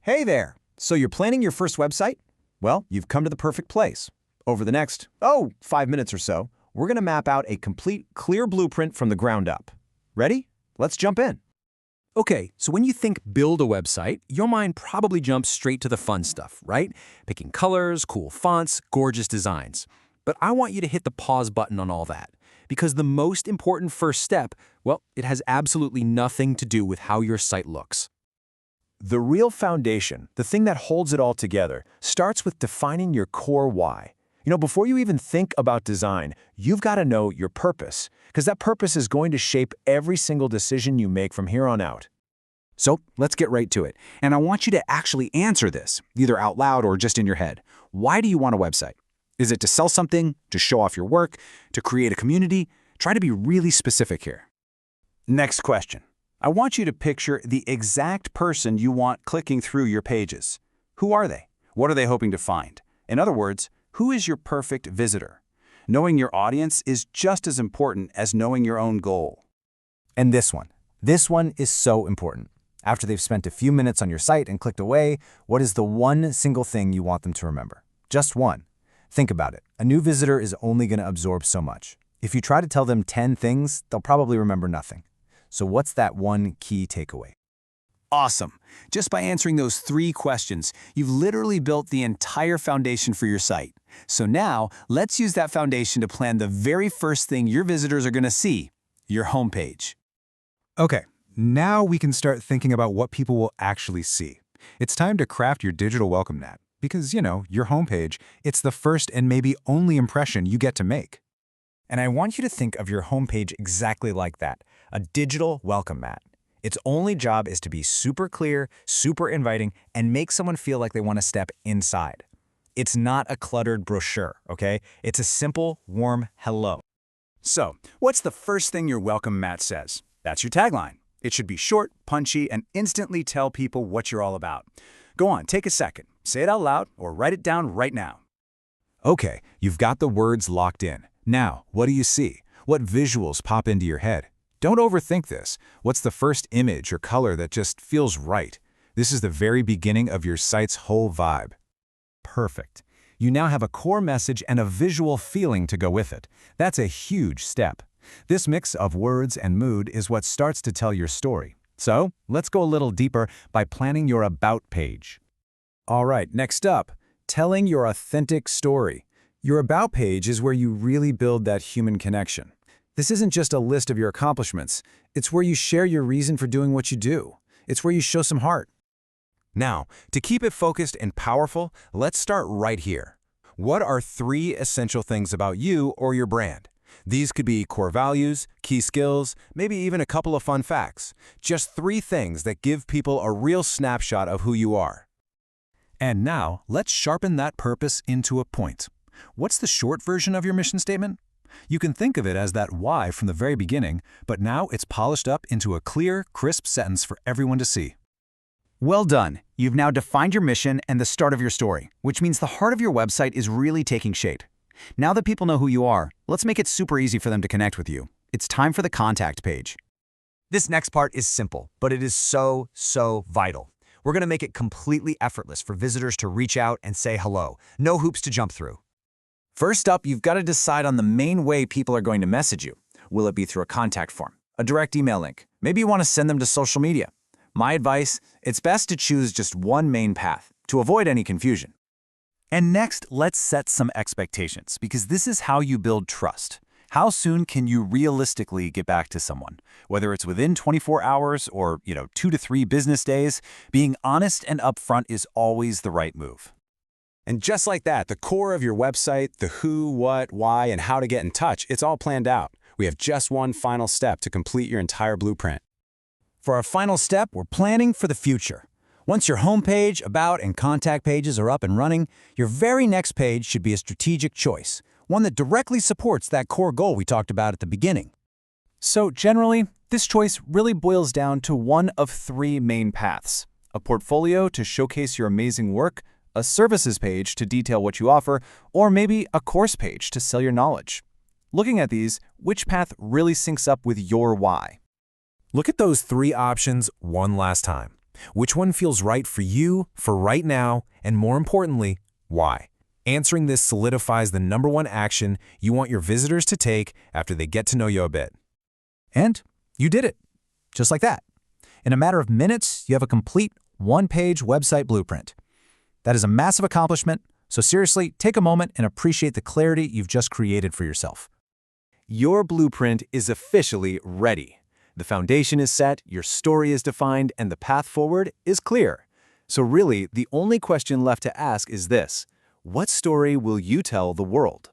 Hey there! So you're planning your first website? Well, you've come to the perfect place. Over the next, 5 minutes or so, we're going to map out a complete, clear blueprint from the ground up. Ready? Let's jump in. Okay, so when you think build a website, your mind probably jumps straight to the fun stuff, right? Picking colors, cool fonts, gorgeous designs. But I want you to hit the pause button on all that, because the most important first step, well, it has absolutely nothing to do with how your site looks. The real foundation, the thing that holds it all together, starts with defining your core why. Before you even think about design, you've got to know your purpose, because that purpose is going to shape every single decision you make from here on out. So let's get right to it. And I want you to actually answer this, either out loud or just in your head. Why do you want a website? Is it to sell something, to show off your work, to create a community? Try to be really specific here. Next question. I want you to picture the exact person you want clicking through your pages. Who are they? What are they hoping to find? In other words, who is your perfect visitor? Knowing your audience is just as important as knowing your own goal. And this one is so important. After they've spent a few minutes on your site and clicked away, what is the one single thing you want them to remember? Just one. Think about it. A new visitor is only going to absorb so much. If you try to tell them 10 things, they'll probably remember nothing. So what's that one key takeaway? Awesome. Just by answering those 3 questions, you've literally built the entire foundation for your site. So now, let's use that foundation to plan the very first thing your visitors are going to see, your homepage. Okay, now we can start thinking about what people will actually see. It's time to craft your digital welcome mat, because, your homepage, it's the first and maybe only impression you get to make. And I want you to think of your homepage exactly like that, a digital welcome mat. Its only job is to be super clear, super inviting, and make someone feel like they want to step inside. It's not a cluttered brochure, okay? It's a simple, warm hello. So, what's the first thing your welcome mat says? That's your tagline. It should be short, punchy, and instantly tell people what you're all about. Go on, take a second. Say it out loud or write it down right now. Okay, you've got the words locked in. Now, what do you see? What visuals pop into your head? Don't overthink this. What's the first image or color that just feels right? This is the very beginning of your site's whole vibe. Perfect. You now have a core message and a visual feeling to go with it. That's a huge step. This mix of words and mood is what starts to tell your story. So, let's go a little deeper by planning your About page. All right, next up, telling your authentic story. Your About page is where you really build that human connection. This isn't just a list of your accomplishments. It's where you share your reason for doing what you do. It's where you show some heart. Now, to keep it focused and powerful, let's start right here. What are 3 essential things about you or your brand? These could be core values, key skills, maybe even a couple of fun facts. Just 3 things that give people a real snapshot of who you are. And now, let's sharpen that purpose into a point. What's the short version of your mission statement? You can think of it as that why from the very beginning, but now it's polished up into a clear, crisp sentence for everyone to see. Well done. You've now defined your mission and the start of your story, which means the heart of your website is really taking shape. Now that people know who you are, let's make it super easy for them to connect with you. It's time for the contact page. This next part is simple, but it is so vital. We're going to make it completely effortless for visitors to reach out and say hello. No hoops to jump through. First up, you've got to decide on the main way people are going to message you. Will it be through a contact form, a direct email link? Maybe you want to send them to social media. My advice, it's best to choose just one main path to avoid any confusion. And next, let's set some expectations, because this is how you build trust. How soon can you realistically get back to someone? Whether it's within 24 hours or, 2 to 3 business days, being honest and upfront is always the right move. And just like that, the core of your website, the who, what, why, and how to get in touch, it's all planned out. We have just one final step to complete your entire blueprint. For our final step, we're planning for the future. Once your homepage, about, and contact pages are up and running, your very next page should be a strategic choice, one that directly supports that core goal we talked about at the beginning. So generally, this choice really boils down to one of 3 main paths: a portfolio to showcase your amazing work, a services page to detail what you offer, or maybe a course page to sell your knowledge. Looking at these, which path really syncs up with your why? Look at those 3 options one last time. Which one feels right for you, for right now, and more importantly, why? Answering this solidifies the #1 action you want your visitors to take after they get to know you a bit. And you did it. Just like that. In a matter of minutes, you have a complete one-page website blueprint. That is a massive accomplishment, so seriously, take a moment and appreciate the clarity you've just created for yourself. Your blueprint is officially ready. The foundation is set, your story is defined, and the path forward is clear. So really, the only question left to ask is this: what story will you tell the world?